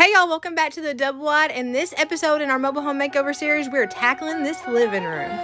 Hey y'all, welcome back to the Double Wide. In this episode in our mobile home makeover series, we're tackling this living room.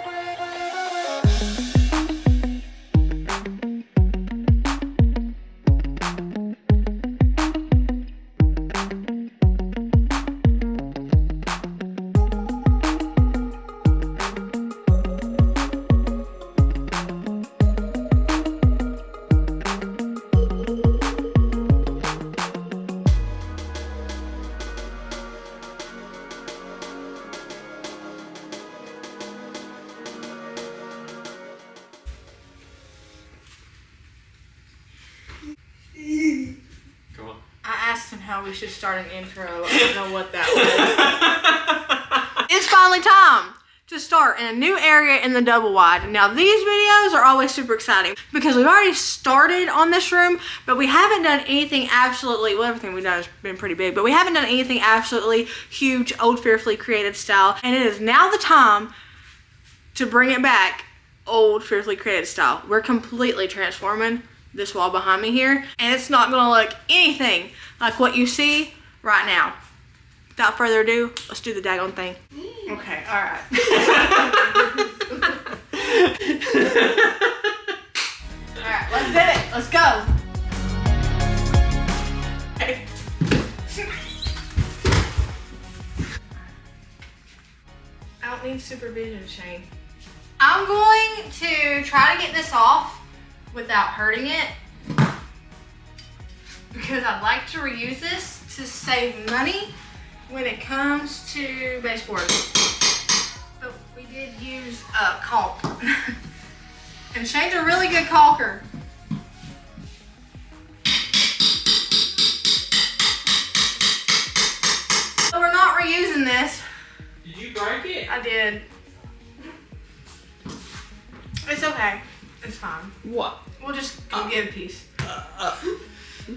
How we should start an intro. I don't know what that was. It's finally time to start in a new area in the double wide. Now these videos are always super exciting because we've already started on this room, but we haven't done anything absolutely, well, everything we've done has been pretty big, but we haven't done anything absolutely huge, old fearfully created style. And it is now the time to bring it back old fearfully created style. We're completely transforming this wall behind me here, and it's not gonna look anything like what you see right now. Without further ado, let's do the daggone thing. Okay, all right. All right, let's do it. Let's go. Okay. I don't need supervision, Shane. I'm going to try to get this off without hurting it, because I'd like to reuse this to save money when it comes to baseboard. But we did use caulk. And Shane's a really good caulker. But we're not reusing this. Did you break it? I did. It's okay. It's fine. What? We'll just go get a piece.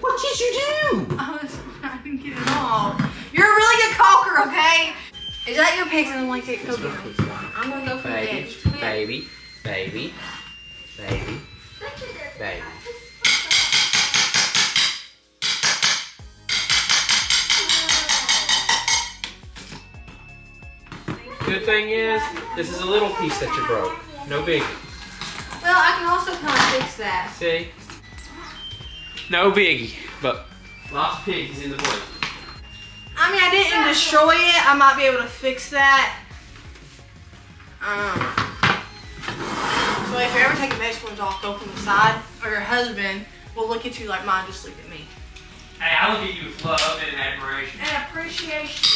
What did you do? I was trying to get it off. You're a really good caulker, okay? Is that your pigs? I'm like, go get them. I'm gonna go for the edge. Baby, baby, baby, baby. Good thing is, this is a little piece that you broke. No biggie. Well, I can also kind of fix that. See? No biggie, but lots of pigs in the wood. I mean, I didn't destroy it. I might be able to fix that. So if you're ever taking baseboards off, go from the side, or your husband will look at you like mine just looked at me. Hey, I look at you with love and admiration. And appreciation.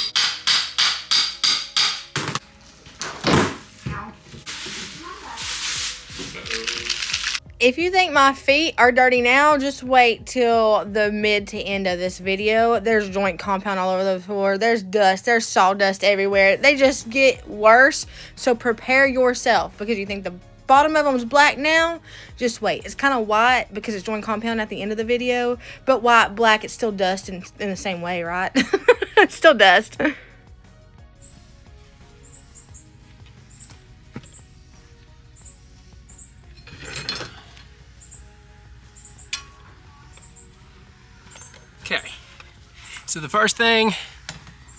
If you think my feet are dirty now, just wait till the mid to end of this video. There's joint compound all over the floor. There's dust. There's sawdust everywhere. They just get worse. So prepare yourself, because you think the bottom of them's black now. Just wait. It's kind of white because it's joint compound at the end of the video. But white, black, it's still dust in the same way, right? It's still dust. Okay, so the first thing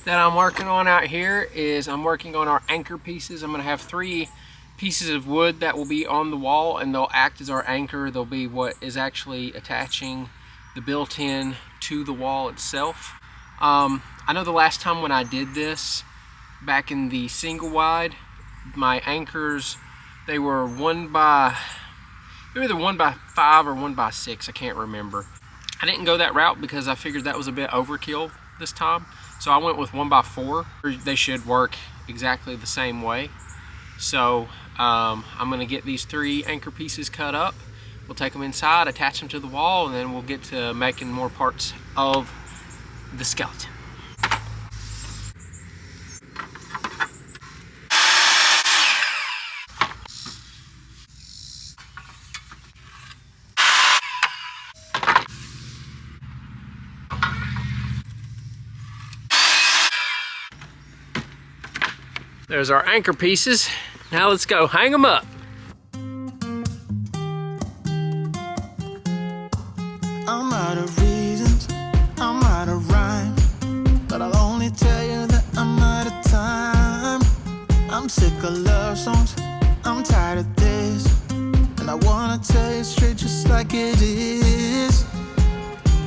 that I'm working on out here is I'm working on our anchor pieces. I'm gonna have 3 pieces of wood that will be on the wall, and they'll act as our anchor. They'll be what is actually attaching the built-in to the wall itself. I know the last time when I did this, back in the single wide, my anchors, they were either 1 by 5 or 1 by 6, I can't remember. I didn't go that route because I figured that was a bit overkill this time. So I went with 1 by 4. They should work exactly the same way. So I'm gonna get these 3 anchor pieces cut up. We'll take them inside, attach them to the wall, and then we'll get to making more parts of the skeleton. There's our anchor pieces. Now let's go hang them up. I'm out of reasons, I'm out of rhyme, but I'll sick of love songs, I'm tired of this, and I wanna tell you straight just like it is.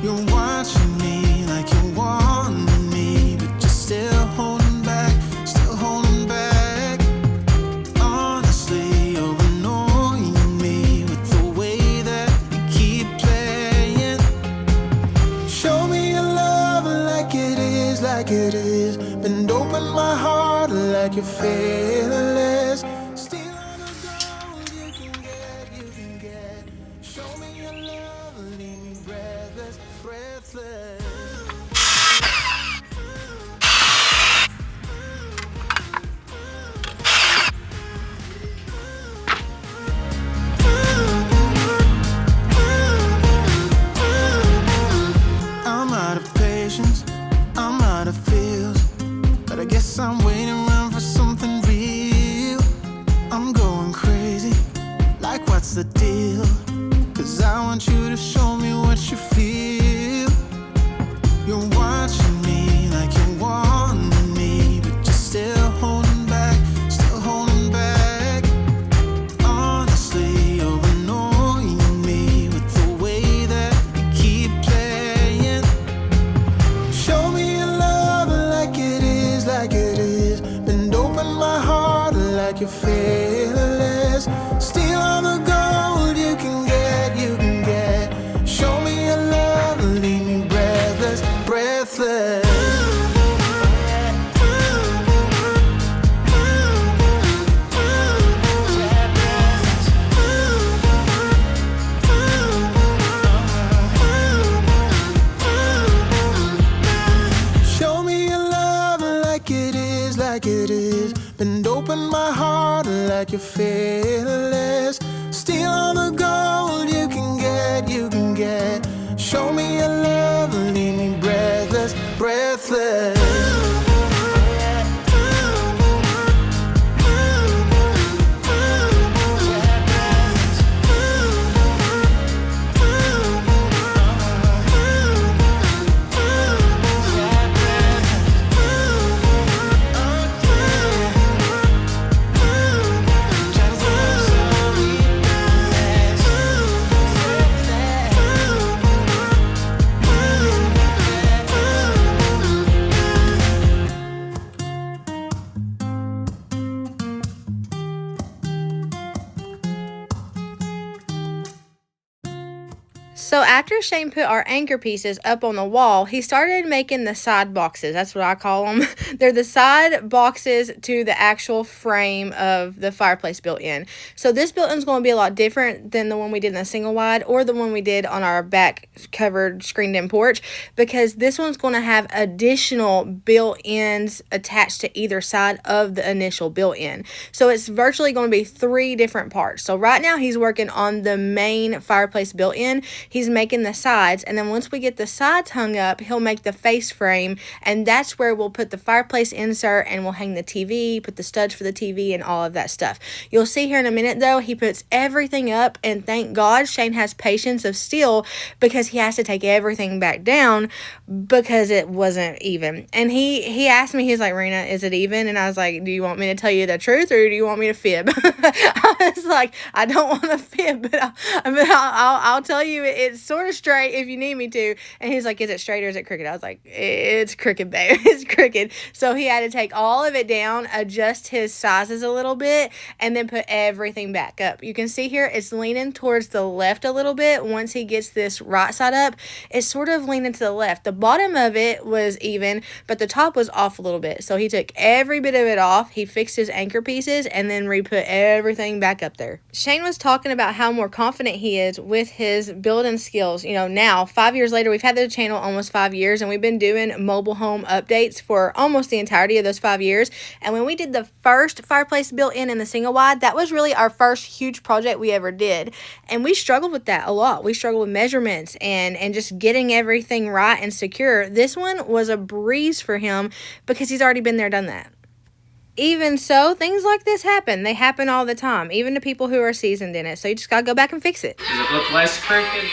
You're watching me like you want me, but you're still holding back, still holding back. Honestly, you're annoying me with the way that you keep playing. Show me your love like it is, like it is. Bend open my heart like you're fearless. Steal all the gold you can get, you can get. Show me your love, leave me breathless, breathless. I'm out of patience, I'm out of feels, but I guess I'm waiting around for something real. I'm going crazy, like what's the deal? 'Cause I want you to show me what you feel. You're watching me like you want me, but you're still holding back, still holding back. Honestly, you're annoying me with the way that you keep playing. Show me your love like it is, like it is. Bend open my heart like you're fearless. Steal all the gold you can get, you can get. Show me your love, leave me breathless, breathless. Show me your love like it is, like it is. Bend open my heart like you're fearless. Steal all the gold you can get, you can get. Show me your love, leave me breathless, breathless. So after Shane put our anchor pieces up on the wall, he started making the side boxes. That's what I call them. They're the side boxes to the actual frame of the fireplace built in. So this built-in is going to be a lot different than the one we did in the single wide or the one we did on our back covered screened-in porch, because this one's going to have additional built-ins attached to either side of the initial built-in. So it's virtually going to be 3 different parts. So right now he's working on the main fireplace built-in. He's making the sides, and then once we get the sides hung up, he'll make the face frame, and that's where we'll put the fireplace insert and we'll hang the TV, put the studs for the TV and all of that stuff. You'll see here in a minute though, he puts everything up, and thank God Shane has patience of steel because he has to take everything back down because it wasn't even. And he asked me, he's like, Rena, is it even? And I was like, do you want me to tell you the truth or do you want me to fib? I was like, I don't want to fib, but I'll tell you it's sort of straight if you need me to. And he's like, is it straight or is it crooked? I was like, it's crooked, babe. It's crooked. So he had to take all of it down, adjust his sizes a little bit, and then put everything back up. You can see here it's leaning towards the left a little bit. Once he gets this right side up, it's sort of leaning to the left. The bottom of it was even, but the top was off a little bit. So he took every bit of it off. He fixed his anchor pieces and then re-put everything back up there. Shane was talking about how more confident he is with his building skills. You know, now 5 years later, we've had the channel almost 5 years, and we've been doing mobile home updates for almost the entirety of those 5 years. And when we did the first fireplace built-in the single wide, that was really our first huge project we ever did, and we struggled with that a lot. We struggled with measurements and just getting everything right and secure. This one was a breeze for him because he's already been there, done that. Even so, things like this happen. They happen all the time, even to people who are seasoned in it. So you just gotta go back and fix it. Does it look less crooked?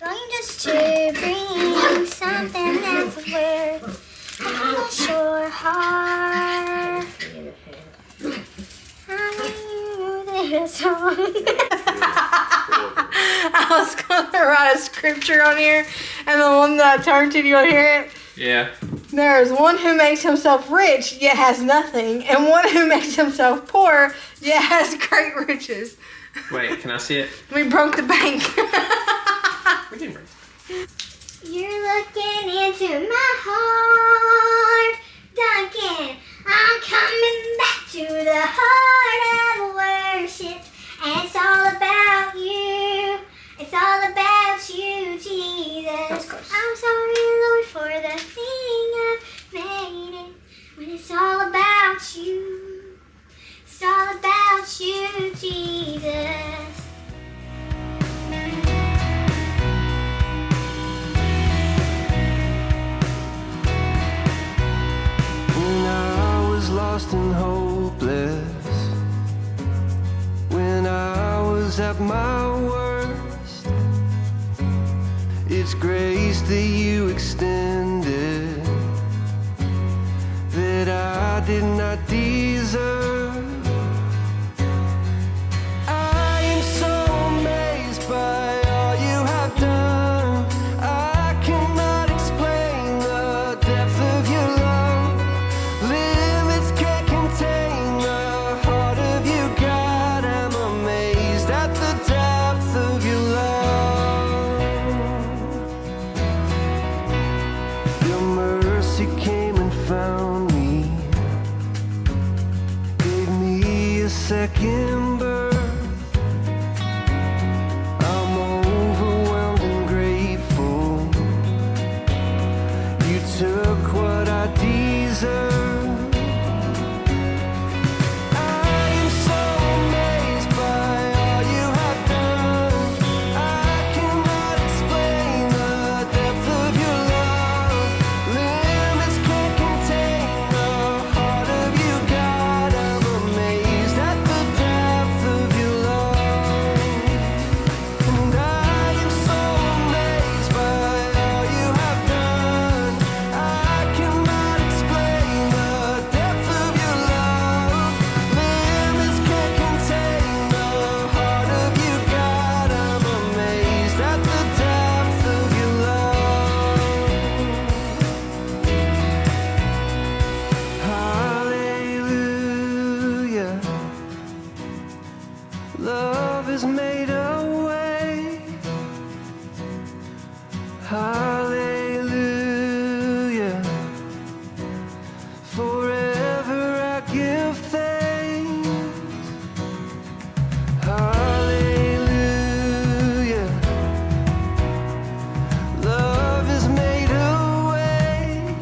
Going just to bring something that's worth I'm not sure hard. song. I was gonna write a scripture on here, and the one that I turned to, you'll hear it. Yeah. There is one who makes himself rich, yet has nothing, and one who makes himself poor, yet has great riches. Wait, can I see it? We broke the bank. We didn't break. You're looking into my heart, Duncan. I'm coming back to the heart of worship, and it's all about you. It's all about you, Jesus. I'm sorry, Lord, for the thing I've made it. When it's all about you, it's all about you, Jesus. When I was lost and hopeless, when I was at my worst, it's grace that you extended that I did not deserve. I am so amazed by all you have done. I cannot explain the depth of your love. Limits can't contain the heart of you, God. I'm amazed at the depth of your love. Your mercy came and found me, gave me a second birth. I'm overwhelmed and grateful. You took what I deserve. I am so amazed by all you have done. I cannot explain the depth of your love. Limits can't contain the heart of you, God. I'm amazed at the depth of your love. And I am so amazed by all you have done. I cannot explain the depth of your love. Limits can't contain the heart of you, God. I'm amazed at the depth of your love. Hallelujah. Love has made a way. Hallelujah. Forever I give thanks. Hallelujah. Love has made a way.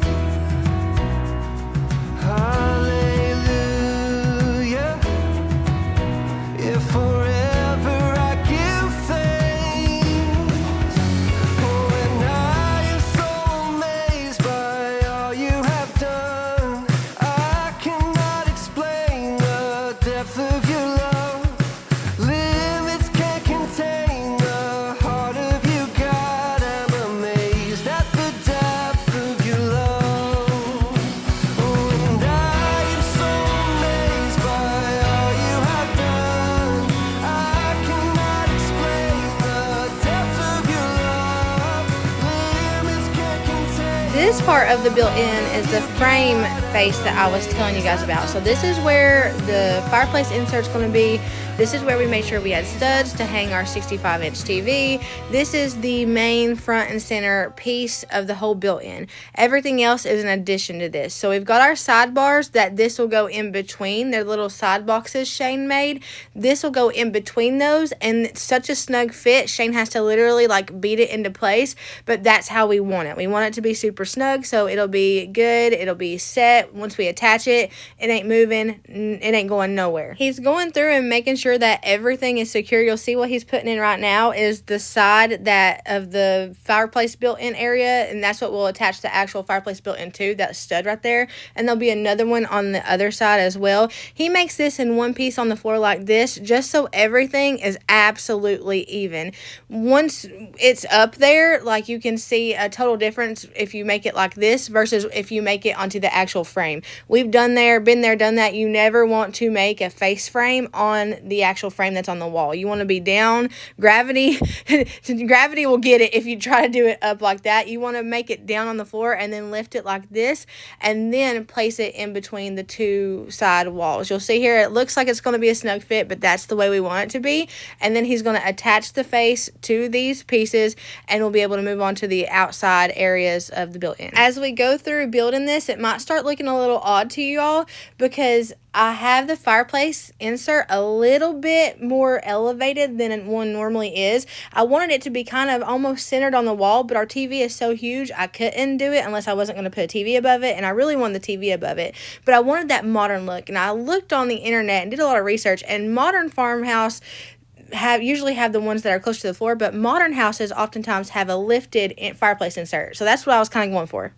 Hallelujah. Yeah, forever I give thanks. Oh, and I am so amazed by all you have done. I cannot explain the depth of your love. Limits can't contain the heart of you, God. I'm amazed at the depth of your love. Oh, and I am so amazed by all you have done. I cannot explain the depth of your love. Limits can't contain. This part of the built-in is the frame face that I was telling you guys about. So this is where the fireplace insert's going to be. This is where we made sure we had studs to hang our 65-inch TV. This is the main front and center piece of the whole built-in. Everything else is an addition to this. So we've got our sidebars that this will go in between. They're little side boxes Shane made. This will go in between those, and it's such a snug fit. Shane has to literally like beat it into place, but that's how we want it. We want it to be super snug, so it'll be good. It'll be set. Once we attach it, it ain't moving. It ain't going nowhere. He's going through and making sure that everything is secure. You'll see what he's putting in right now is the side that of the fireplace built-in area, and that's what we'll attach the actual fireplace built-in to, that stud right there. And there'll be another one on the other side as well. He makes this in one piece on the floor like this, just so everything is absolutely even. Once it's up there, like, you can see a total difference if you make it like this versus if you make it onto the actual frame. We've been there, done that. You never want to make a face frame on the actual frame that's on the wall. You want to be down. Gravity will get it if you try to do it up like that. You want to make it down on the floor and then lift it like this and then place it in between the two side walls. You'll see here it looks like it's going to be a snug fit, but that's the way we want it to be. And then he's going to attach the face to these pieces and we'll be able to move on to the outside areas of the built-in. As we go through building this, it might start looking a little odd to you all because I have the fireplace insert a little bit more elevated than one normally is. I wanted it to be kind of almost centered on the wall, but our TV is so huge I couldn't do it unless I wasn't going to put a TV above it, and I really wanted the TV above it. But I wanted that modern look, and I looked on the internet and did a lot of research, and modern farmhouse usually have the ones that are close to the floor, but modern houses oftentimes have a lifted fireplace insert. So that's what I was kind of going for.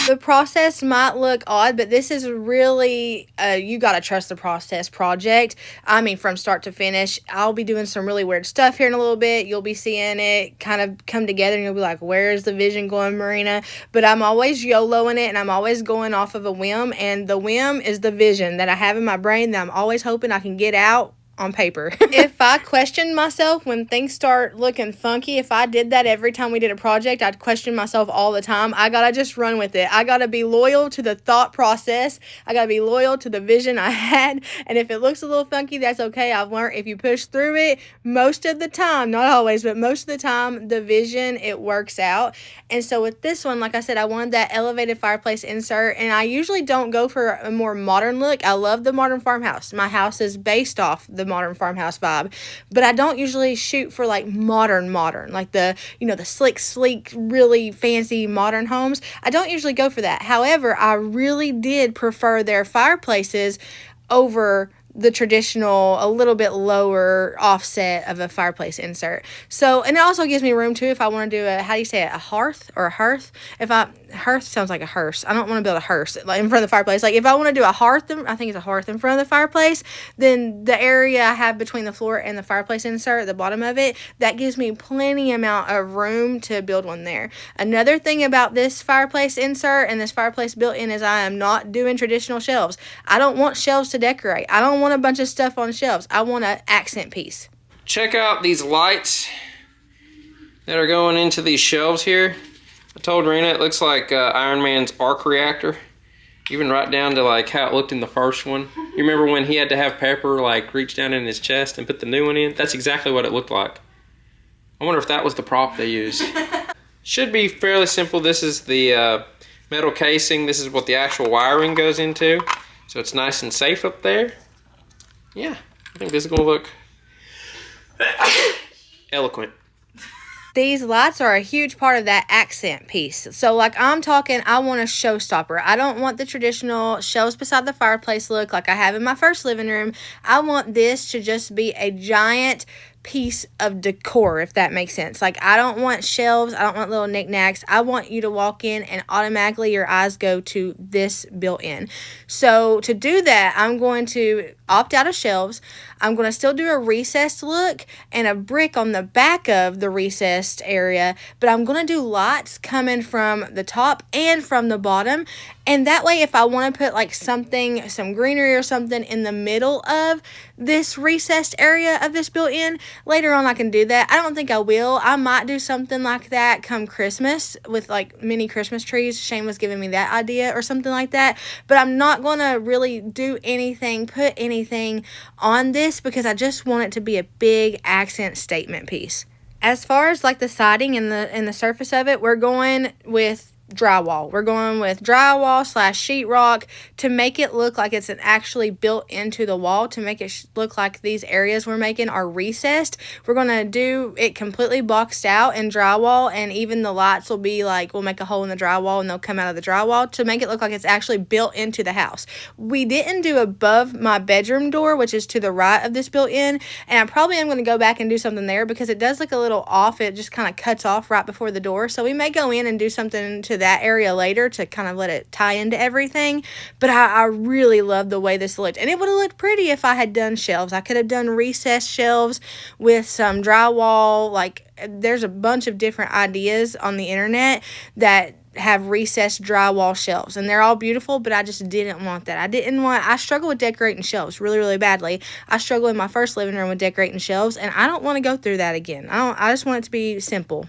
The process might look odd, but this is really, you got to trust the process project. I mean, from start to finish. I'll be doing some really weird stuff here in a little bit. You'll be seeing it kind of come together and you'll be like, where's the vision going, Marina? But I'm always YOLOing it and I'm always going off of a whim. And the whim is the vision that I have in my brain that I'm always hoping I can get out on paper. If I question myself when things start looking funky, if I did that every time we did a project, I'd question myself all the time. I gotta just run with it. I gotta be loyal to the thought process. I gotta be loyal to the vision I had. And if it looks a little funky, that's okay. I've learned if you push through it, most of the time, not always, but most of the time, the vision, it works out. And so with this one, like I said, I wanted that elevated fireplace insert, and I usually don't go for a more modern look. I love the modern farmhouse. My house is based off the modern farmhouse vibe, but I don't usually shoot for like modern, like the sleek, really fancy modern homes. I don't usually go for that. However, I really did prefer their fireplaces over the traditional, a little bit lower offset of a fireplace insert. So, and it also gives me room too if I want to do a, how do you say it, a hearth or a hearth? Hearth sounds like a hearse. I don't want to build a hearse like in front of the fireplace. Like if I want to do a hearth, I think it's a hearth in front of the fireplace, then the area I have between the floor and the fireplace insert at the bottom of it, that gives me plenty amount of room to build one there. Another thing about this fireplace insert and this fireplace built-in is I am not doing traditional shelves. I don't want shelves to decorate. I don't want a bunch of stuff on shelves. I want an accent piece. Check out these lights that are going into these shelves here. I told Rena it looks like Iron Man's arc reactor. Even right down to like how it looked in the first one. You remember when he had to have Pepper like reach down in his chest and put the new one in? That's exactly what it looked like. I wonder if that was the prop they used. Should be fairly simple. This is the metal casing. This is what the actual wiring goes into. So it's nice and safe up there. Yeah, I think this is gonna look eloquent. These lights are a huge part of that accent piece. So like I'm talking, I want a showstopper. I don't want the traditional shelves beside the fireplace look like I have in my first living room. I want this to just be a giant piece of decor, if that makes sense. Like I don't want shelves, I don't want little knickknacks. I want you to walk in and automatically your eyes go to this built-in. So to do that, I'm going to opt out of shelves. I'm going to still do a recessed look and a brick on the back of the recessed area, but I'm going to do lights coming from the top and from the bottom. And that way, if I want to put like something, some greenery or something in the middle of this recessed area of this built-in, later on I can do that. I don't think I will. I might do something like that come Christmas with like mini Christmas trees. Shane was giving me that idea or something like that. But I'm not going to really do anything, put anything on this because I just want it to be a big accent statement piece. As far as like the siding and the surface of it, we're going with drywall. We're going with drywall / sheetrock to make it look like it's actually built into the wall, to make it look like these areas we're making are recessed. We're going to do it completely boxed out in drywall, and even the lights will be like, we'll make a hole in the drywall and they'll come out of the drywall to make it look like it's actually built into the house. We didn't do above my bedroom door, which is to the right of this built-in, and I probably am going to go back and do something there because it does look a little off. It just kind of cuts off right before the door, so we may go in and do something to to that area later to kind of let it tie into everything. But I really love the way this looked. And it would have looked pretty if I had done shelves. I could have done recessed shelves with some drywall. Like, there's a bunch of different ideas on the internet that have recessed drywall shelves, and they're all beautiful, but I just didn't want that. I struggle with decorating shelves really, really badly. I struggled in my first living room with decorating shelves, and I don't want to go through that again. I just want it to be simple.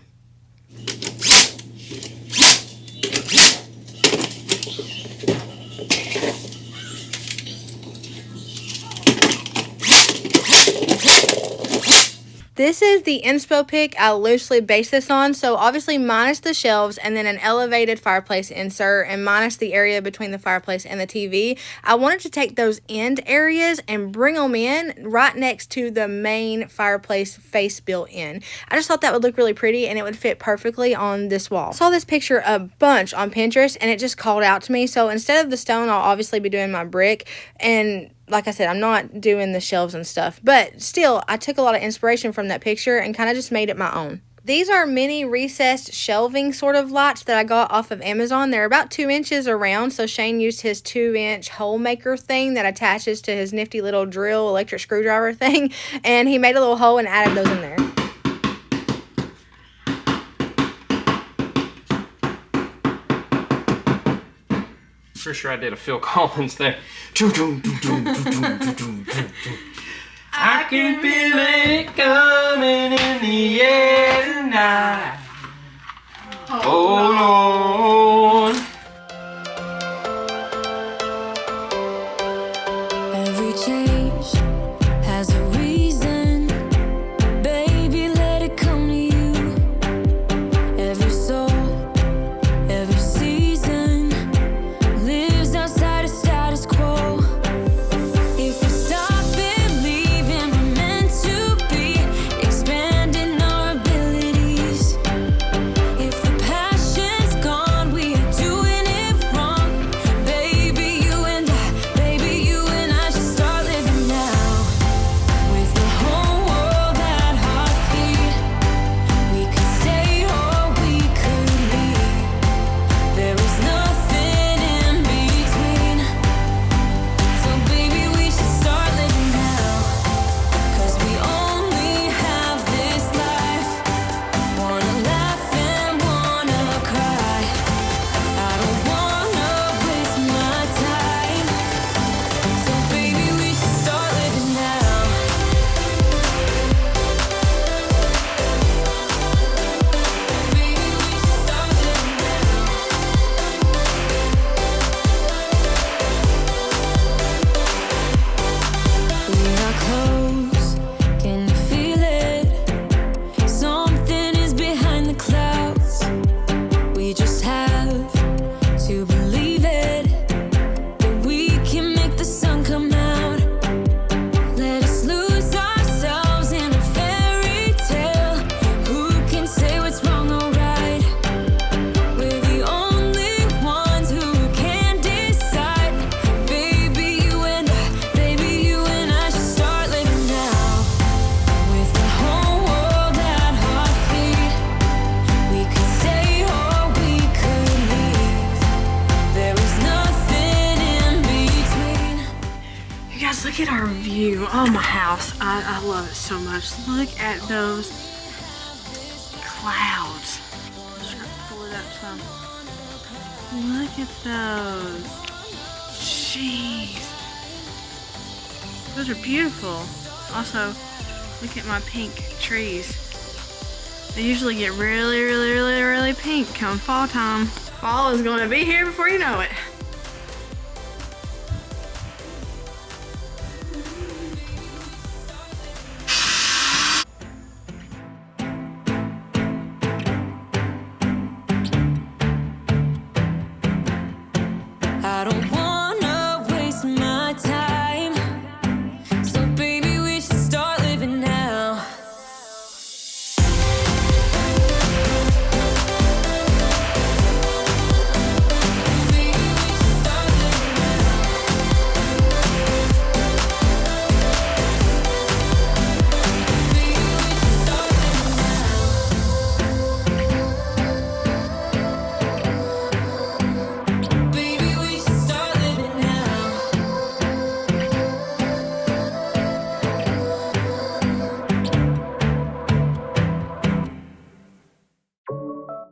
This is the inspo pick I loosely based this on, so obviously minus the shelves and then an elevated fireplace insert and minus the area between the fireplace and the TV. I wanted to take those end areas and bring them in right next to the main fireplace face built in. I just thought that would look really pretty and it would fit perfectly on this wall. I saw this picture a bunch on Pinterest and it just called out to me, so instead of the stone, I'll obviously be doing my brick. And like I said, I'm not doing the shelves and stuff, but still, I took a lot of inspiration from that picture and kind of just made it my own. These are mini recessed shelving sort of lots that I got off of Amazon. They're about 2 inches around, so Shane used his 2-inch hole maker thing that attaches to his nifty little drill electric screwdriver thing, and he made a little hole and added those in there. For sure I did a Phil Collins thing. I can feel it coming in the air tonight. Oh Lord. Every change has a reason. Baby, let it come to you. Every soul, every season lives outside of status quo. If we stop believing we're meant to be, expanding our abilities. If the passion's gone, we are doing it wrong. Baby, you and I should start living now. With the whole world at our feet, we could stay or we could leave. There is nothing in between. So baby, we should start living now. 'Cause we only have this life. Wanna laugh and wanna cry. I don't wanna waste my time. So baby, we should start living now. Baby, we should start living now. We are close, can you feel it? Something is behind the clouds. We just have to believe it, that we can make the sun come out. Let us lose ourselves in a fairy tale. Who can say what's wrong or right? We're the only ones who can decide. Baby, you and I should start living now. With the whole world at our feet, we could stay or we could leave. There is nothing in between. You guys, look at our view. Oh, my house. I love it so much. Look at those clouds. I'm just gonna pull it up some. Look at those. Jeez. Those are beautiful. Also, look at my pink trees. They usually get really, really, really, really pink come fall time. Fall is gonna be here before you know it. I don't wanna waste my time. So baby, we should start living now. Baby, we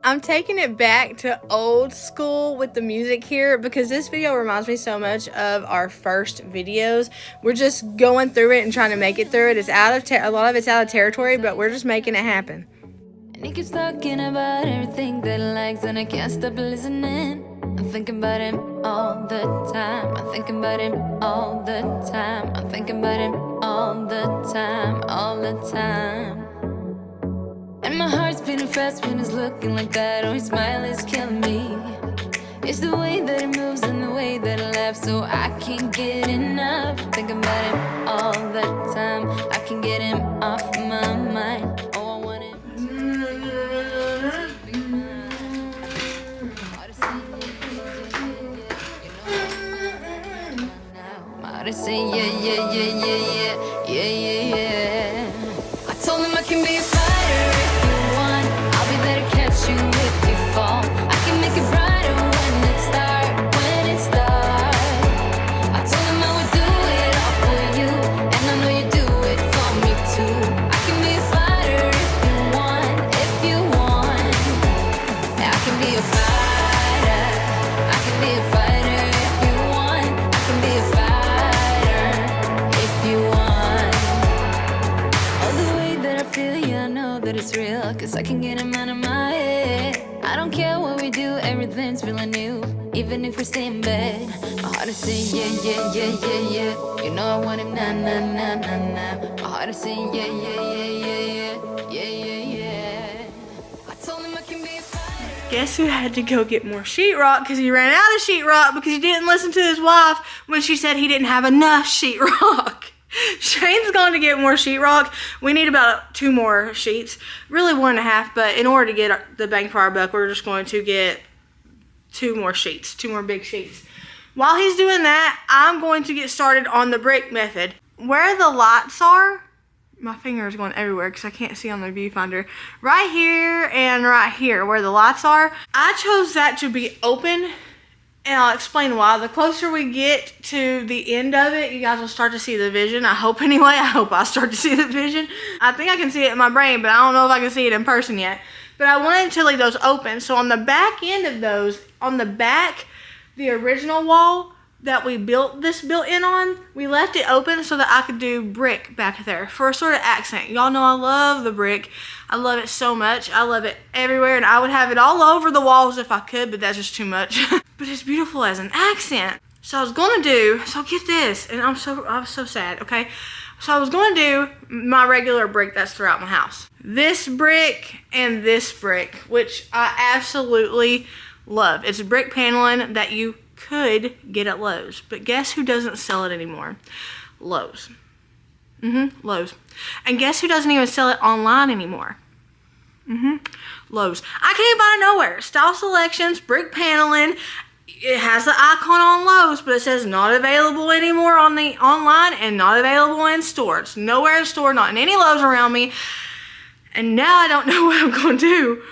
I'm taking it back to old school with the music here because this video reminds me so much of our first videos. We're just going through it and trying to make it through it. It's out of a lot of it's out of territory, but we're just making it happen. And he keeps talking about everything that he likes, and I can't stop listening. I'm thinking about him all the time. I'm thinking about him all the time. I'm thinking about him all the time, all the time. And my heart's beating fast when he's looking like that. Oh, his smile is killing me. It's the way that he moves and the way that he laughs, so I can't get enough. I'm thinking about him all the time. I can't get him off my mind. Oh, I want him. I say yeah, yeah, yeah, yeah, yeah, yeah, yeah. I told him I can be a fighter if you want. I'll be there to catch you if you fall. I can make it brighter when it starts, when it starts. I told him I would do it all for you, and I know you do it for me too. I can be a fighter if you want, if you want. Yeah, I can be a fighter. I can be a fighter if you want. I can be a fighter. That it's real, cause I can get him out of my head. I don't care what we do, everything's feeling new. Even if we stay in bed, my heart is saying yeah, yeah, yeah, yeah, yeah. You know I want him, nah, nah, nah, nah, nah. My heart is saying yeah, yeah, yeah, yeah, yeah, yeah, yeah, yeah. I told him I can be a fighter. Guess who had to go get more sheetrock because he ran out of sheetrock because he didn't listen to his wife when she said he didn't have enough sheetrock. Shane's going to get more sheetrock. We need about 2 more sheets, really 1.5, but in order to get the bang for our buck, we're just going to get 2 more sheets, 2 more big sheets. While he's doing that, I'm going to get started on the brick method. Where the lights are, my finger is going everywhere because I can't see on the viewfinder. Right here and right here where the lights are, I chose that to be open. And I'll explain why. The closer we get to the end of it, you guys will start to see the vision. I hope anyway. I hope I start to see the vision. I think I can see it in my brain, but I don't know if I can see it in person yet. But I wanted to leave those open. So on the back end of those, on the back, the original wall that we built this built-in on, we left it open so that I could do brick back there for a sort of accent. Y'all know I love the brick. I love it so much. I love it everywhere, and I would have it all over the walls if I could, but that's just too much. But it's beautiful as an accent. So I was gonna do, so get this, and I was so sad, okay? So I was gonna do my regular brick that's throughout my house. This brick and this brick, which I absolutely love. It's brick paneling that you could get at Lowe's, but guess who doesn't sell it anymore? Lowe's. Lowe's. And guess who doesn't even sell it online anymore? Lowe's. I can't buy it nowhere. Style Selections, brick paneling. It has the icon on Lowe's, but it says not available anymore on the online and not available in store. It's nowhere in store, not in any Lowe's around me. And now I don't know what I'm going to do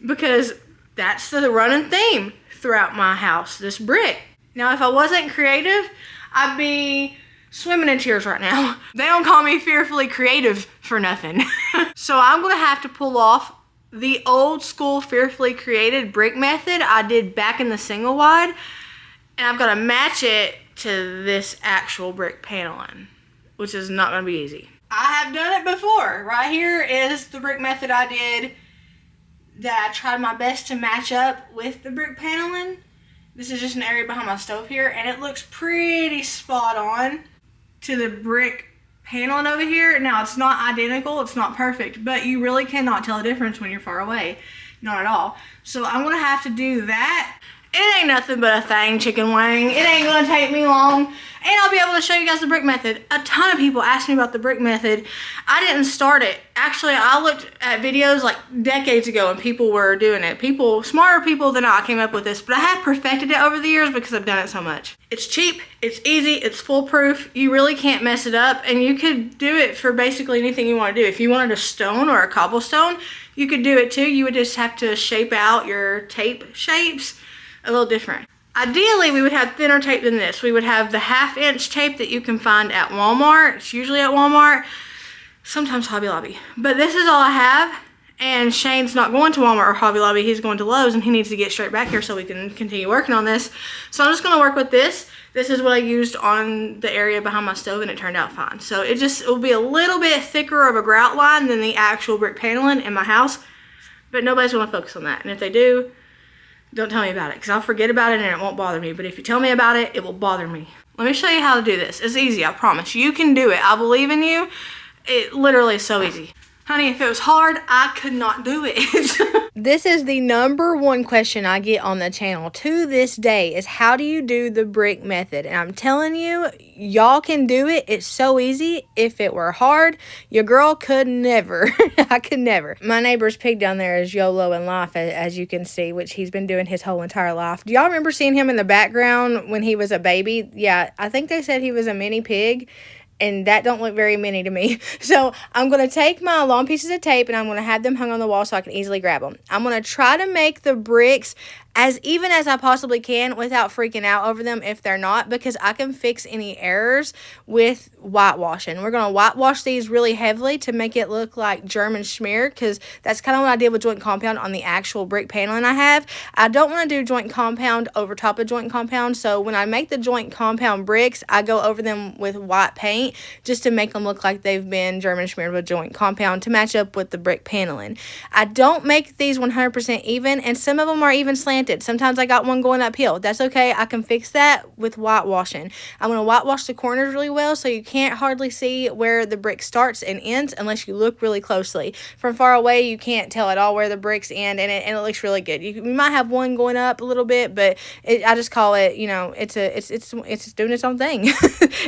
because that's the running theme throughout my house, this brick. Now, if I wasn't creative, I'd be swimming in tears right now. They don't call me fearfully creative for nothing. So I'm gonna have to pull off the old school fearfully created brick method I did back in the single wide, and I've got to match it to this actual brick paneling, which is not gonna be easy. I have done it before. Right here is the brick method I did that I tried my best to match up with the brick paneling. This is just an area behind my stove here, and it looks pretty spot on to the brick paneling over here. Now, it's not identical, it's not perfect, but you really cannot tell the difference when you're far away. Not at all. So I'm gonna have to do that. It ain't nothing but a thang chicken wing. It ain't gonna take me long. And I'll be able to show you guys the brick method. A ton of people asked me about the brick method. I didn't start it. Actually, I looked at videos like decades ago and people were doing it. People, smarter people than I came up with this, but I have perfected it over the years because I've done it so much. It's cheap, it's easy, it's foolproof. You really can't mess it up, and you could do it for basically anything you want to do. If you wanted a stone or a cobblestone, you could do it too. You would just have to shape out your tape shapes a little different. Ideally, we would have thinner tape than this. We would have the 1/2-inch tape that you can find at Walmart. It's usually at Walmart, sometimes Hobby Lobby. But this is all I have, And Shane's not going to Walmart or Hobby Lobby, he's going to Lowe's, and he needs to get straight back here so we can continue working on this. So I'm just gonna work with this. This is what I used on the area behind my stove, and it turned out fine. So it will be a little bit thicker of a grout line than the actual brick paneling in my house, but nobody's gonna focus on that. And if they do, don't tell me about it, because I'll forget about it and it won't bother me. But if you tell me about it, it will bother me. Let me show you how to do this. It's easy, I promise. You can do it. I believe in you. It literally is so easy. Honey, if it was hard, I could not do it. This is the #1 question I get on the channel to this day is how do you do the brick method? And I'm telling you, y'all can do it. It's so easy. If it were hard, your girl could never. I could never. My neighbor's pig down there is YOLO in life, as you can see, which he's been doing his whole entire life. Do y'all remember seeing him in the background when he was a baby? Yeah, I think they said he was a mini pig. And that don't look very mini to me. So I'm going to take my long pieces of tape and I'm going to have them hung on the wall so I can easily grab them. I'm going to try to make the bricks as even as I possibly can without freaking out over them if they're not, because I can fix any errors with whitewashing. We're going to whitewash these really heavily to make it look like German schmear, because that's kind of what I did with joint compound on the actual brick paneling I have. I don't want to do joint compound over top of joint compound, so when I make the joint compound bricks, I go over them with white paint just to make them look like they've been German schmeared with joint compound to match up with the brick paneling. I don't make these 100% even, and some of them are even slanted. Sometimes I got one going uphill. That's okay. I can fix that with whitewashing. I'm going to whitewash the corners really well so you can't hardly see where the brick starts and ends unless you look really closely. From far away, you can't tell at all where the bricks end, and it looks really good. You might have one going up a little bit, but I just call it, you know, it's doing its own thing.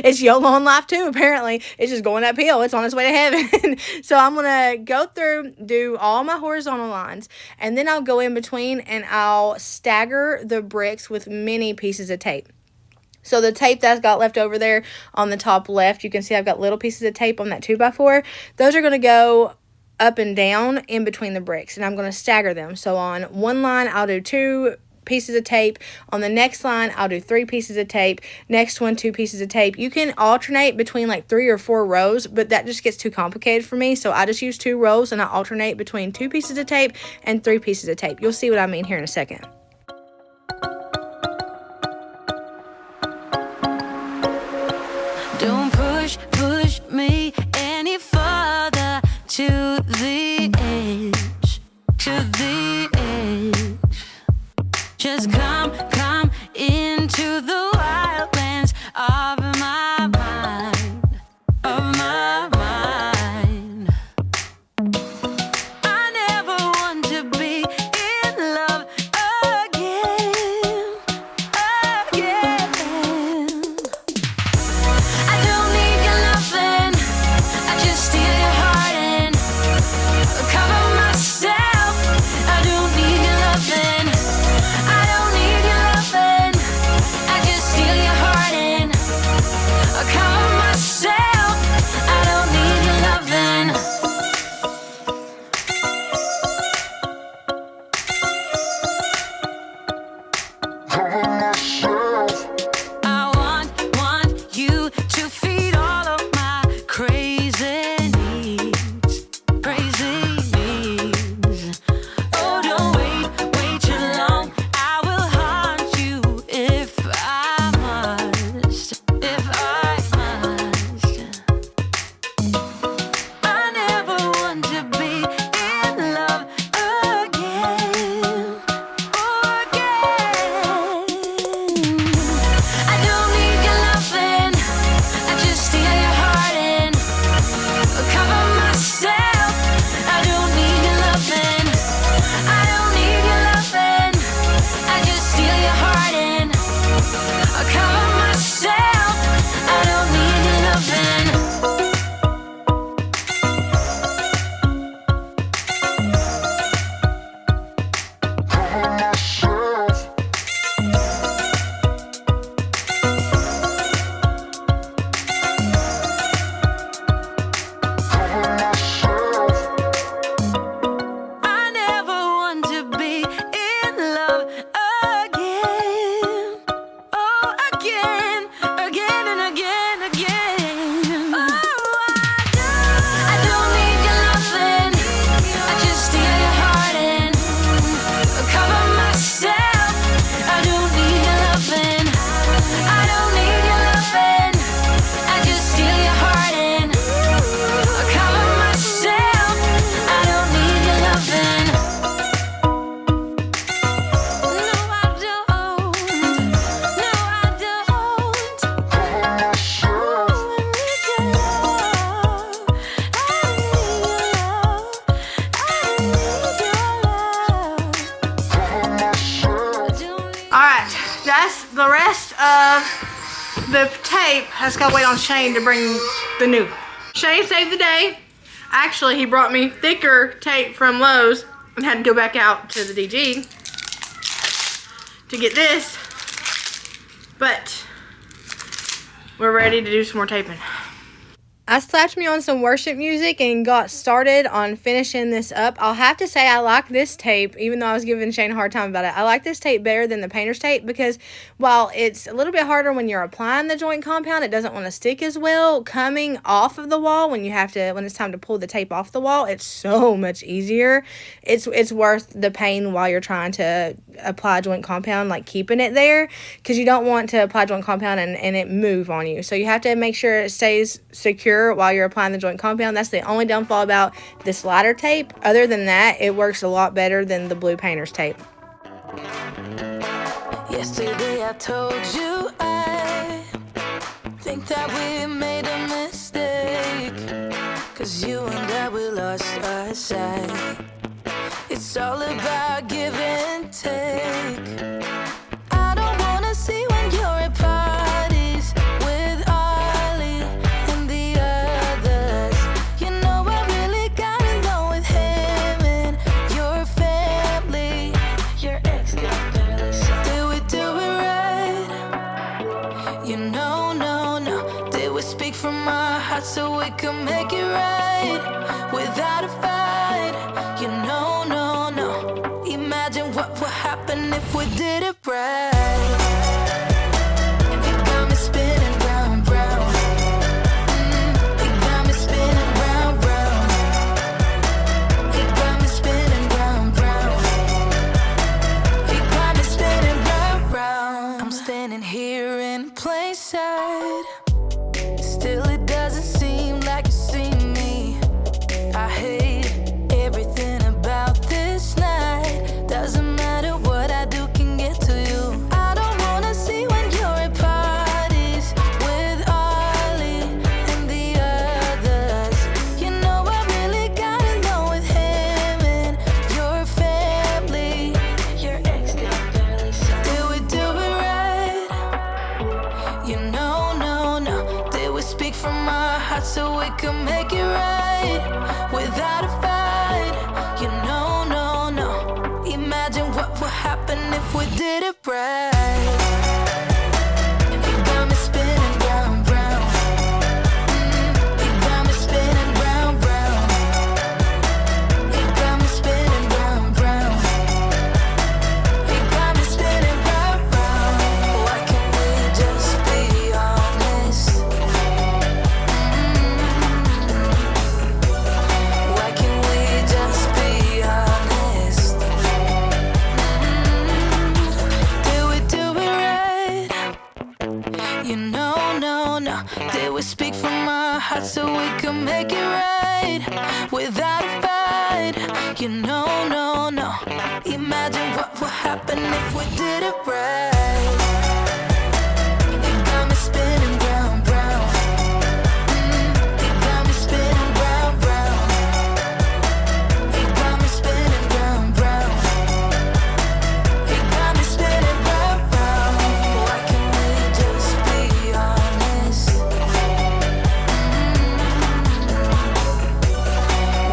It's YOLO in life too, apparently. It's just going uphill. It's on its way to heaven. So I'm going to go through, do all my horizontal lines, and then I'll go in between and I'll stagger the bricks with many pieces of tape. So the tape that I've got left over there on the top left, you can see I've got little pieces of tape on that 2x4. Those are going to go up and down in between the bricks, and I'm going to stagger them. So on one line, I'll do 2 pieces of tape. On the next line, I'll do 3 pieces of tape. Next one, 2 pieces of tape. You can alternate between like 3 or 4 rows, but that just gets too complicated for me. So I just use 2 rows and I alternate between 2 pieces of tape and 3 pieces of tape. You'll see what I mean here in a second. Don't push me any further to the edge, to the edge. Just come into the wildlands of my mind, of my mind. I never want to be in love again, again. I don't need your loving, I just steal your heart and cover myself. I don't need your loving, I don't need your loving, I just that's the rest of the tape. I just gotta wait on Shane to bring the new. Shane saved the day. Actually, he brought me thicker tape from Lowe's and had to go back out to the DG to get this. But we're ready to do some more taping. I slapped me on some worship music and got started on finishing this up. I'll have to say I like this tape, even though I was giving Shane a hard time about it. I like this tape better than the painter's tape because while it's a little bit harder when you're applying the joint compound, it doesn't want to stick as well. Coming off of the wall when it's time to pull the tape off the wall, it's so much easier. It's worth the pain while you're trying to apply joint compound, like keeping it there, because you don't want to apply joint compound and it move on you. So you have to make sure it stays secure while you're applying the joint compound. That's the only downfall about this lighter tape. Other than that, it works a lot better than the blue painter's tape. Yesterday I told you I think that we made a mistake, 'cause you and I, we lost our sight. It's all about give and take. I don't wanna see when you're at parties with Ollie and the others. You know I really got along with him and your family. Your ex got barely said. Did we do it right? You know, no. Did we speak from our hearts so we could make it right without a fight? You know, no. Imagine what would happen if we did it right. You got me spinning round, round. You got me spinning round, round. You got me spinning round, round. You got me spinning round, round. I'm standing here in plain sight. Still it doesn't seem like you see me. I hate everything about this night. Doesn't matter what I do can get to you. I don't wanna see when you're at parties with Ollie and the others. You know I really got along with him and your family. Your ex got barely said. Did we do it right? You know, no. Did we speak from our hearts so we could make it right without a fight? You know, no. Imagine what would happen if we did it right. You got me spinning round, round. You got me spinning round, round. You got me spinning round, round. You got me spinning round, round. Why can't we just be honest? Why can't we just be honest? You know, no. Did we speak from our hearts so we could make it right without a fight? You know, no. Imagine what would happen if we did it right. You got me spinning round, round. You got me spinning round, round. You got me spinning round, round. You got me spinning round, round. Why can't we just be honest?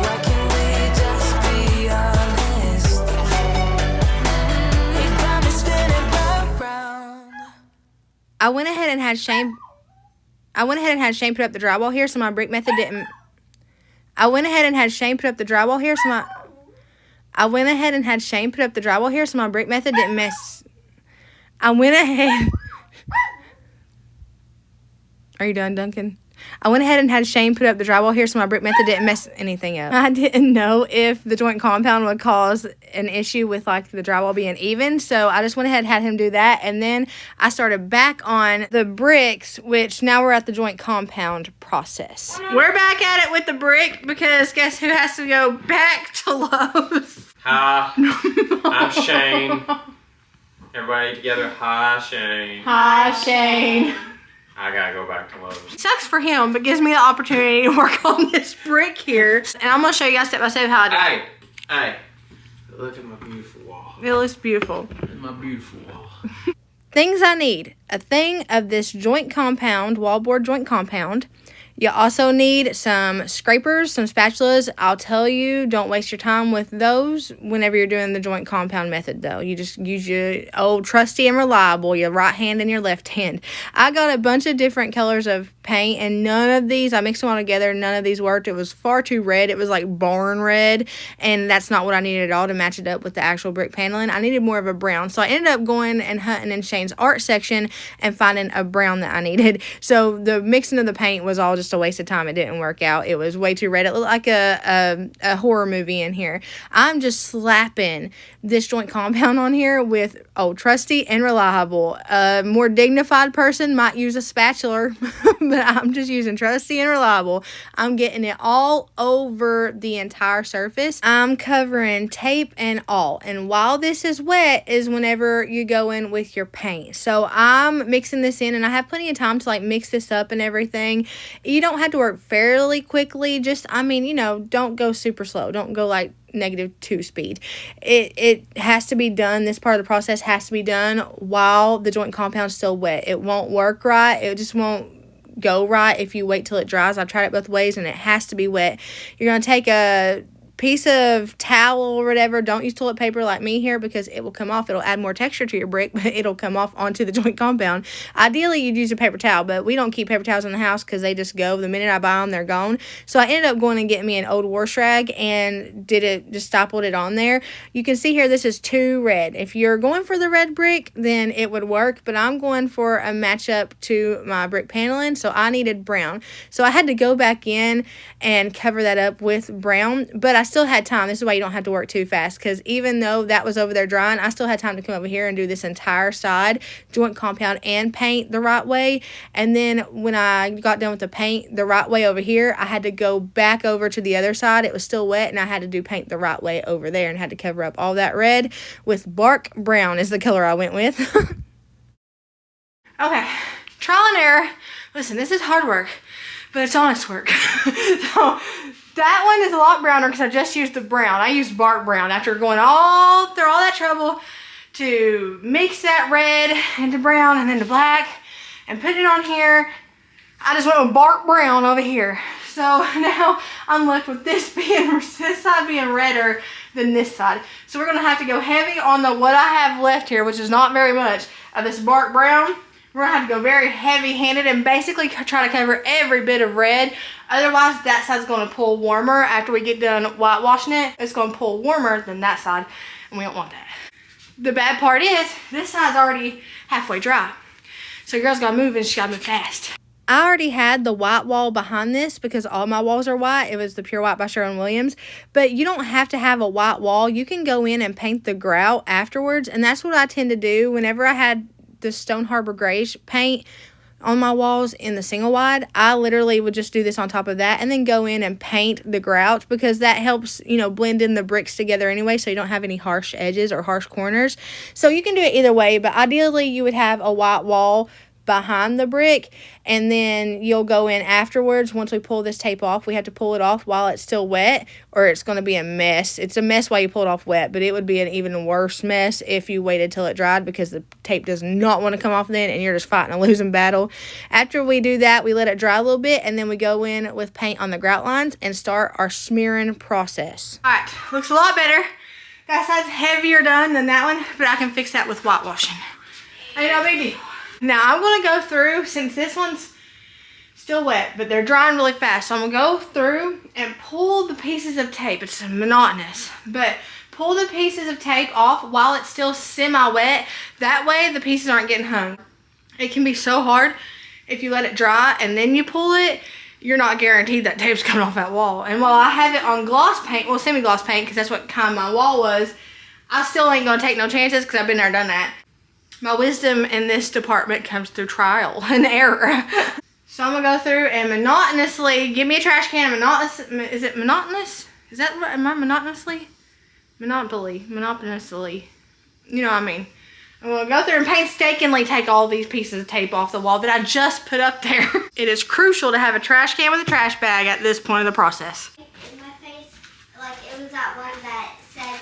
Why can't we just be honest? You got me spinning round, round. I went ahead and had Shane put up the drywall here so my brick method didn't. I went ahead and had Shane put up the drywall here so my brick method didn't mess. I went ahead. Are you done, Duncan? I went ahead and had Shane put up the drywall here so my brick method didn't mess anything up. I didn't know if the joint compound would cause an issue with like the drywall being even, so I just went ahead and had him do that, and then I started back on the bricks, which now we're at the joint compound process. We're back at it with the brick because guess who has to go back to Lowe's? Hi, I'm Shane. Everybody together, hi Shane. Hi, Shane. I gotta go back to Lowe's. It sucks for him, but gives me the opportunity to work on this brick here. And I'm gonna show you guys step by step how I do it. Hey, look at my beautiful wall. It looks beautiful. My beautiful wall. Things I need. A thing of this joint compound, wallboard joint compound. You also need some scrapers, some spatulas. I'll tell you, don't waste your time with those whenever you're doing the joint compound method, though. You just use your old trusty and reliable, your right hand and your left hand. I got a bunch of different colors of paint, and none of these, I mixed them all together, none of these worked. It was far too red. It was like barn red, and that's not what I needed at all to match it up with the actual brick paneling. I needed more of a brown, so I ended up going and hunting in Shane's art section and finding a brown that I needed. So the mixing of the paint was all just a waste of time. It didn't work out. It was way too red. It looked like a horror movie in here. I'm just slapping this joint compound on here with old trusty and reliable. A more dignified person might use a spatula, but I'm just using trusty and reliable. I'm getting it all over the entire surface. I'm covering tape and all. And while this is wet is whenever you go in with your paint. So I'm mixing this in, and I have plenty of time to like mix this up and everything. You don't have to work fairly quickly. Just, I mean, you know, don't go super slow. Don't go like -2 speed. It has to be done. This part of the process has to be done while the joint compound's still wet. It won't work right. It just won't go right if you wait till it dries. I've tried it both ways, and it has to be wet. You're going to take a piece of towel or whatever. Don't use toilet paper like me here, because it will come off. It'll add more texture to your brick, but it'll come off onto the joint compound. Ideally, you'd use a paper towel, but we don't keep paper towels in the house because they just go. The minute I buy them, they're gone. So I ended up going and getting me an old wash rag and just stapled it on there. You can see here this is too red. If you're going for the red brick, then it would work, but I'm going for a matchup to my brick paneling, so I needed brown. So I had to go back in and cover that up with brown, but I still had time. This is why you don't have to work too fast, because even though that was over there drying, I still had time to come over here and do this entire side joint compound and paint the right way. And then when I got done with the paint the right way over here, I had to go back over to the other side. It was still wet, and I had to do paint the right way over there and had to cover up all that red with bark brown is the color I went with. Okay, trial and error. Listen, this is hard work, but it's honest work. So that one is a lot browner because I just used the brown. I used bark brown after going all through all that trouble to mix that red into brown and then to black and put it on here. I just went with bark brown over here. So now I'm left with this side being redder than this side. So we're gonna have to go heavy on what I have left here, which is not very much of this bark brown. We're gonna have to go very heavy-handed and basically try to cover every bit of red. Otherwise, that side's gonna pull warmer after we get done whitewashing it. It's gonna pull warmer than that side, and we don't want that. The bad part is, this side's already halfway dry. So your girl's gotta move, and she gotta move fast. I already had the white wall behind this because all my walls are white. It was the Pure White by Sherwin-Williams. But you don't have to have a white wall. You can go in and paint the grout afterwards, and that's what I tend to do whenever I had the Stone Harbor Grayish paint on my walls in the single wide. I literally would just do this on top of that and then go in and paint the grout, because that helps, you know, blend in the bricks together anyway, so you don't have any harsh edges or harsh corners. So you can do it either way, but ideally you would have a white wall behind the brick, and then you'll go in afterwards. Once we pull this tape off, we have to pull it off while it's still wet, or it's going to be a mess. It's a mess while you pull it off wet, but it would be an even worse mess if you waited till it dried, because the tape does not want to come off then, and you're just fighting a losing battle. After we do that, we let it dry a little bit, and then we go in with paint on the grout lines and start our smearing process. All right, looks a lot better. That side's heavier done than that one, but I can fix that with whitewashing. Ain't no big deal. Now I'm going to go through, since this one's still wet, but they're drying really fast, so I'm going to go through and pull the pieces of tape. It's monotonous, but pull the pieces of tape off while it's still semi-wet. That way the pieces aren't getting hung. It can be so hard if you let it dry and then you pull it. You're not guaranteed that tape's coming off that wall. And while I have it on gloss paint, well, semi-gloss paint, because that's what kind my wall was, I still ain't going to take no chances because I've been there, done that. My wisdom in this department comes through trial and error. So I'm gonna go through and monotonously, give me a trash can, is it monotonous? Is that right? Am I monotonously? Monotonously. You know what I mean. I'm gonna go through and painstakingly take all these pieces of tape off the wall that I just put up there. It is crucial to have a trash can with a trash bag at this point of the process. In my face, like it was that one that said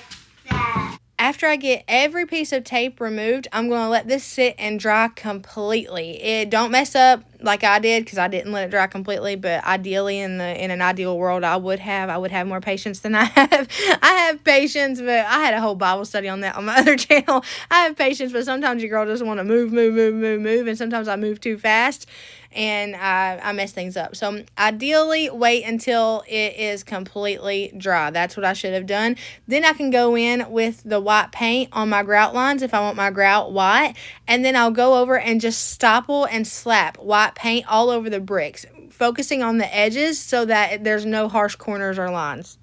that after I get every piece of tape removed, I'm going to let this sit and dry completely. It don't mess up like I did because I didn't let it dry completely, but ideally in an ideal world I would have more patience than I have. I have patience, but I had a whole Bible study on that on my other channel. I have patience, but sometimes your girl just want to move, and sometimes I move too fast and I mess things up. So ideally wait until it is completely dry. That's what I should have done. Then I can go in with the white paint on my grout lines if I want my grout white, and then I'll go over and just stipple and slap white paint all over the bricks, focusing on the edges so that there's no harsh corners or lines.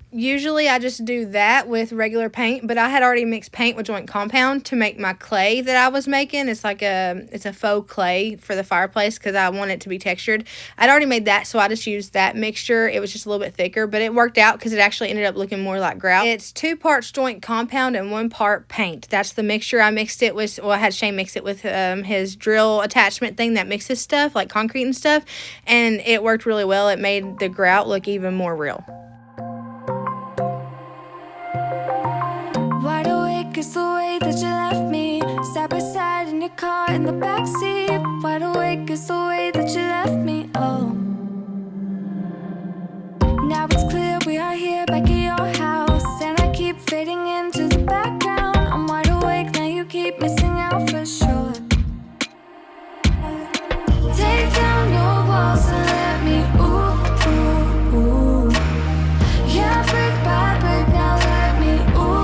Usually I just do that with regular paint, but I had already mixed paint with joint compound to make my clay that I was making. It's a faux clay for the fireplace because I want it to be textured. I'd already made that, so I just used that mixture. It was just a little bit thicker, but it worked out because it actually ended up looking more like grout. It's 2 parts joint compound and 1 part paint. That's the mixture. I mixed it with, I had Shane mix it with his drill attachment thing that mixes stuff, like concrete and stuff, and it worked really well. It made the grout look even more real. Wide awake is the way that you left me, side by side in your car in the backseat. Wide awake is the way that you left me, oh. Now it's clear we are here back at your house, and I keep fading into the background. I'm wide awake, now you keep missing out for sure. Take down your walls and let me, ooh, ooh, ooh. Yeah, brick by brick, now let me, ooh.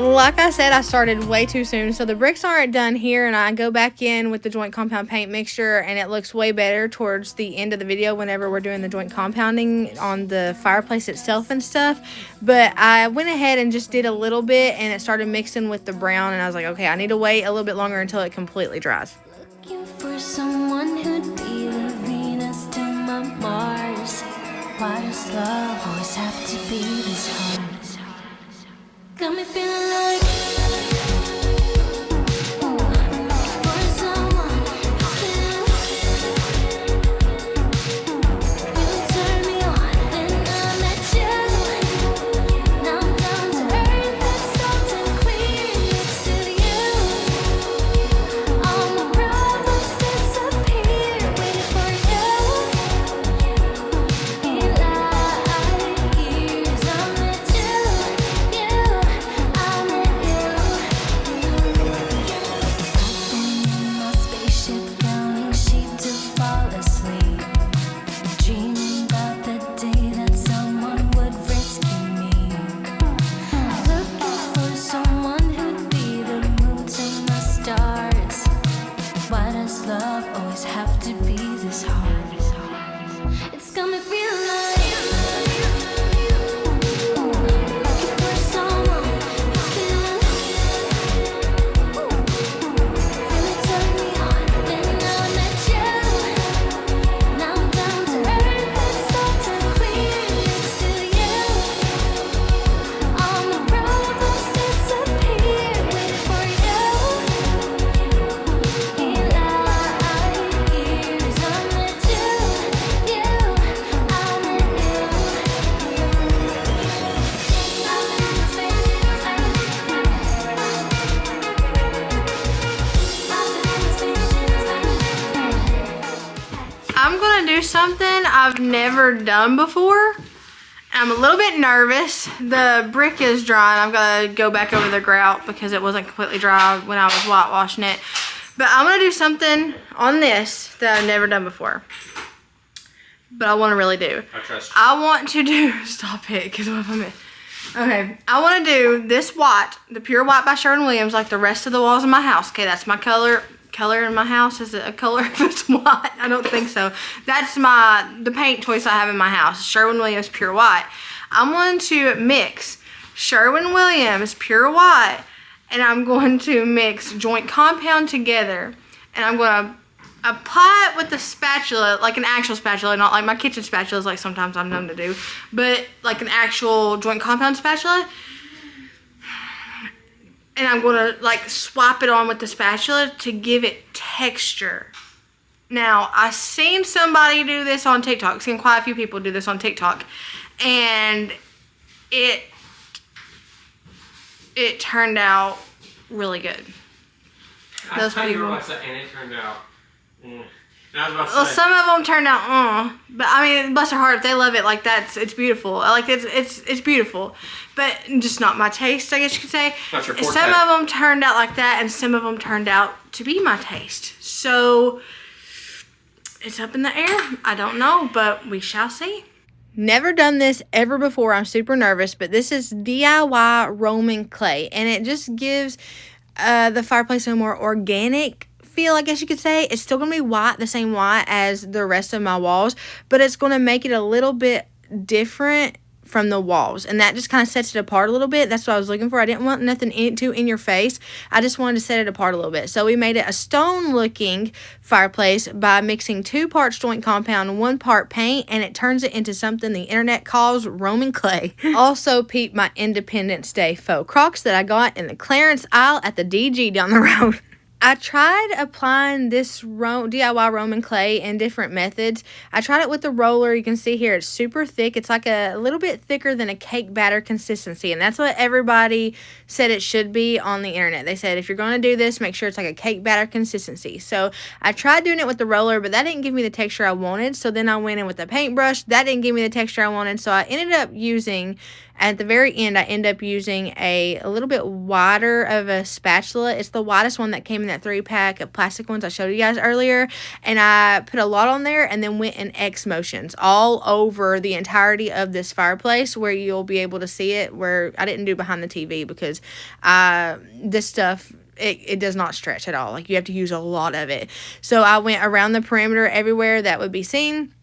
Like I said, I started way too soon, so the bricks aren't done here, and I go back in with the joint compound paint mixture, and it looks way better towards the end of the video whenever we're doing the joint compounding on the fireplace itself and stuff. But I went ahead and just did a little bit, and it started mixing with the brown, and I was like, okay, I need to wait a little bit longer until it completely dries. Looking for someone who'd be the Venus to my Mars. Why does love always have to be this hard? Got me feeling like for someone who you turn me on, then I met you. Now I'm down to earth, that's salt and clear next to you. All my problems disappear, waiting for you. In light years, I met you. I met something I've never done before. I'm a little bit nervous. The brick is dry. I'm gonna go back over the grout because it wasn't completely dry when I was whitewashing it. But I'm gonna do something on this that I've never done before. But I wanna really do. I trust you. I want to do, stop it, because what if I miss? Okay, I want to do this white, the pure white by Sherwin-Williams, like the rest of the walls of my house. Okay, that's my color. Color in my house, is it a color if it's white? I don't think so. That's the paint choice I have in my house, Sherwin-Williams pure white. I'm going to mix Sherwin-Williams pure white and I'm going to mix joint compound together, and I'm going to apply it with the spatula, like an actual spatula, not like my kitchen spatulas like sometimes I'm known to do, but like an actual joint compound spatula. And I'm going to like swap it on with the spatula to give it texture. Now, I seen somebody do this on TikTok. Seen quite a few people do this on TikTok. And it turned out really good. Those people. And it turned out. Well, some of them turned out, but I mean, bless their heart, if they love it like that, it's beautiful. Like it's beautiful, but just not my taste, I guess you could say. Not your and forte. some of them turned out like that, and some of them turned out to be my taste. So it's up in the air. I don't know, but we shall see. Never done this ever before. I'm super nervous, but this is DIY Roman clay, and it just gives the fireplace a more organic feel, I guess you could say. It's still gonna be white, the same white as the rest of my walls, but it's gonna make it a little bit different from the walls, and that just kind of sets it apart a little bit. That's what I was looking for. I didn't want nothing in your face. I just wanted to set it apart a little bit. So we made it a stone looking fireplace by mixing 2 parts joint compound and 1 part paint, and it turns it into something the internet calls Roman clay. Also peep my Independence Day faux crocs that I got in the clearance aisle at the DG down the road. I tried applying this DIY Roman clay in different methods. I tried it with the roller. You can see here it's super thick. It's like a little bit thicker than a cake batter consistency, and that's what everybody said it should be on the internet. They said if you're going to do this, make sure it's like a cake batter consistency. So I tried doing it with the roller, but that didn't give me the texture I wanted. So then I went in with the paintbrush. That didn't give me the texture I wanted. So I ended up using, at the very end, I ended up using a little bit wider of a spatula. It's the widest one that came in that 3-pack of plastic ones I showed you guys earlier. And I put a lot on there and then went in X motions all over the entirety of this fireplace, where you'll be able to see it, where I didn't do behind the TV because this stuff, it does not stretch at all. Like, you have to use a lot of it. So I went around the perimeter everywhere that would be seen.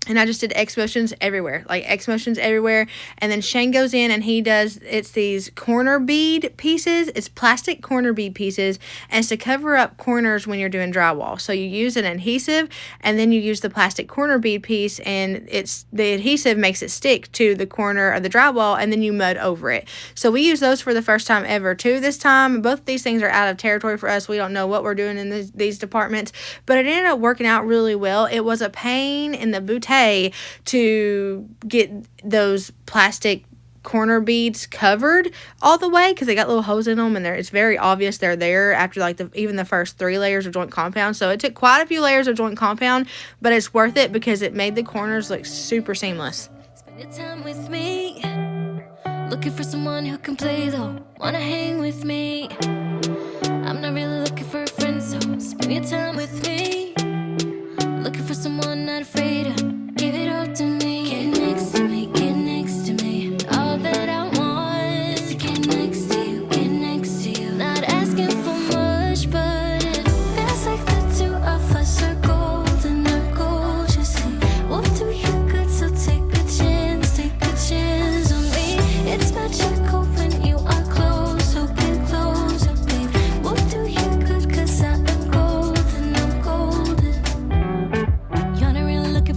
And I just did X motions everywhere, like X motions everywhere. And then Shane goes in and he does, it's these corner bead pieces. It's plastic corner bead pieces. And it's to cover up corners when you're doing drywall. So you use an adhesive and then you use the plastic corner bead piece, and it's the adhesive makes it stick to the corner of the drywall, and then you mud over it. So we use those for the first time ever too this time. Both these things are out of territory for us. We don't know what we're doing in these departments, but it ended up working out really well. It was a pain in the bootay to get those plastic corner beads covered all the way, because they got little holes in them, and it's very obvious they're there after like even the first 3 layers of joint compound. So it took quite a few layers of joint compound, but it's worth it because it made the corners look super seamless. Spend your time with me. Looking for someone who can play though. Wanna hang with me. I'm not really looking for a friend, so spend your time with me. Looking for someone not afraid to give it up to me. Get next to me, get next to me. All that I want is to get next to you, get next to you. Not asking for much, but it feels like the two of us are golden or gold. You see, we'll do you good, so take a chance on me. It's magical when you are close, so get closer, babe. We'll do you good, 'cause I am golden, I'm golden. You're not really looking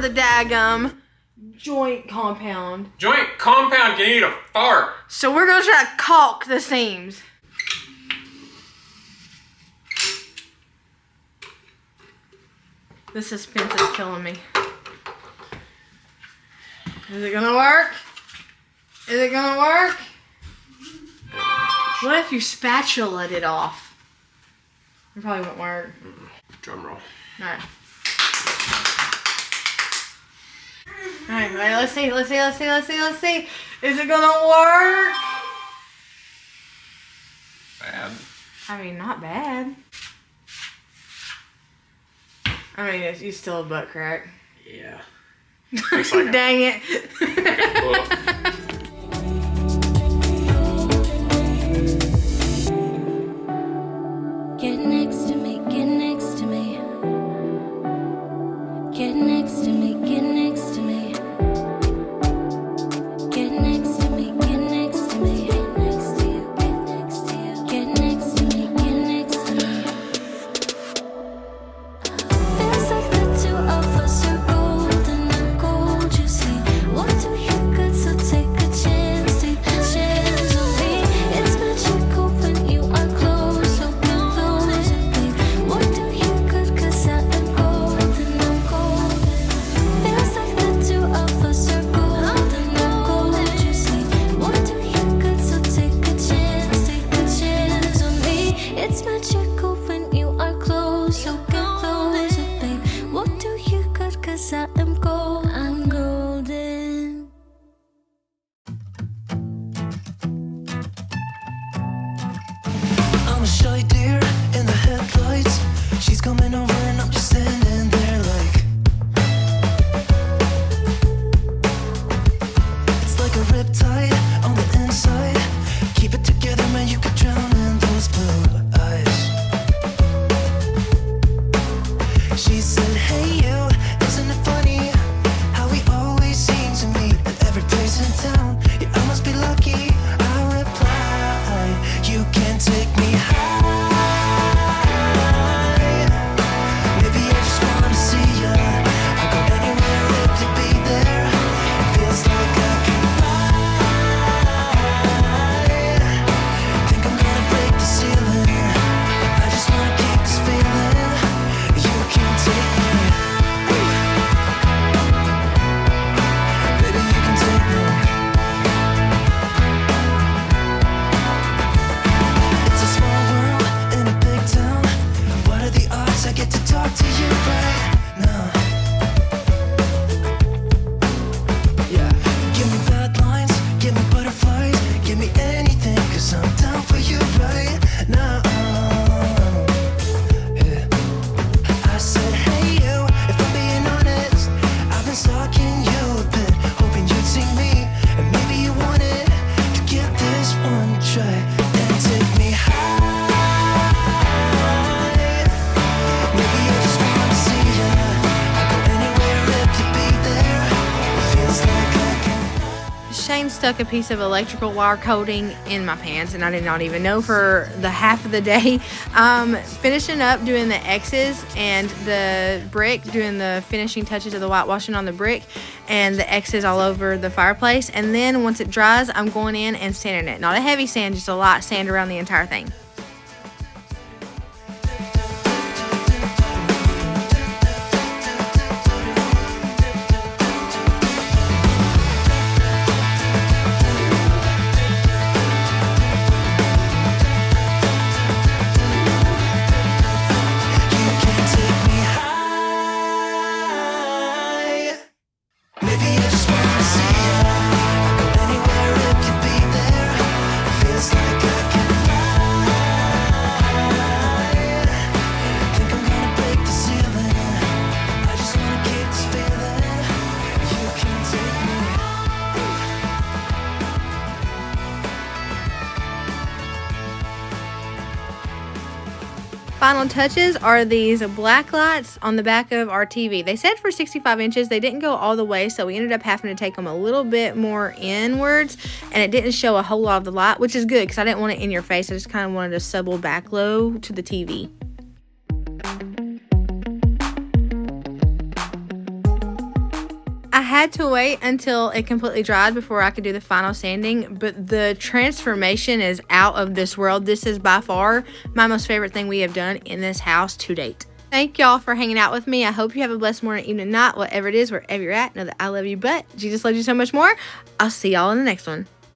the daggum joint compound. Joint compound can eat a fart. So we're gonna try to caulk the seams. The suspense is killing me. Is it gonna work? Is it gonna work? What if you spatula'd it off? It probably won't work. Drum roll. Alright. Alright, let's see. Is it gonna work? Bad. I mean, not bad. I mean, you still a butt crack. Yeah. Looks like Dang it. Get next to me, get next to me. Get next to me, get next to me. Get next to me, get next to me. Get next to you, get next to you. Get next to me, get next to me. Feels like the two of us are golden and gold, you see. What do you got, so take a chance, take a chance on me. It's magical when you are close, so get close, babe. What do you got, 'cause I am golden, I'm golden. Feels like the two of us are golden and gold, you see. What do you got, so take a chance on me. It's magical when you are close, so get close, babe. What do you got, 'cause I am gold, I'm golden. I'm a shy deer in the headlights. She's coming over and I'm just standing there like it's like a riptide on the inside. Keep it together, man, you could drown in those blue eyes. She said, hey you, isn't it funny how we always seem to meet at every place in town? Yeah, I must be lucky. I reply, you can take me high. Maybe I just wanna see ya. I'll go anywhere if you be there. Feels like I can fly. Think I'm gonna break the ceiling. I just wanna keep this feeling. You can take me. Baby, you can take me. It's a small world in a big town. What are the odds I get to talk to you right now? Yeah. Give me bad lines, give me butterflies, give me anything, 'cause I'm down for you right now. Yeah. I said, hey you, if I'm being honest, I've been stalking you a bit, hoping you'd see me, and maybe you wanted to give this one a try and take me high. Maybe I just wanna see ya. I'll go anywhere if you be there. It feels like I can. Shane stuck a piece of electrical wire coating in my pants, and I did not even know for the half of the day. Finishing up doing the X's and the brick, doing the finishing touches of the whitewashing on the brick and the X's all over the fireplace. And then once it dries, I'm going in and sanding it. Not a heavy sand, just a light sand around the entire thing. You can take me high. Maybe I just wanna see ya. I'll go anywhere if you be there. It feels like I can fly. Think I'm gonna break the ceiling. I just wanna keep this feeling. You can take me. Final touches are these black lights on the back of our TV. They said for 65 inches. They didn't go all the way, so we ended up having to take them a little bit more inwards, and it didn't show a whole lot of the light, which is good because I didn't want it in your face. I just kind of wanted a subtle back low to the TV. had to wait until it completely dried before I could do the final sanding, but the transformation is out of this world. This is by far my most favorite thing we have done in this house to date. Thank y'all for hanging out with me. I hope you have a blessed morning, evening, night, whatever it is, wherever you're at. Know that I love you, but Jesus loves you so much more. I'll see y'all in the next one.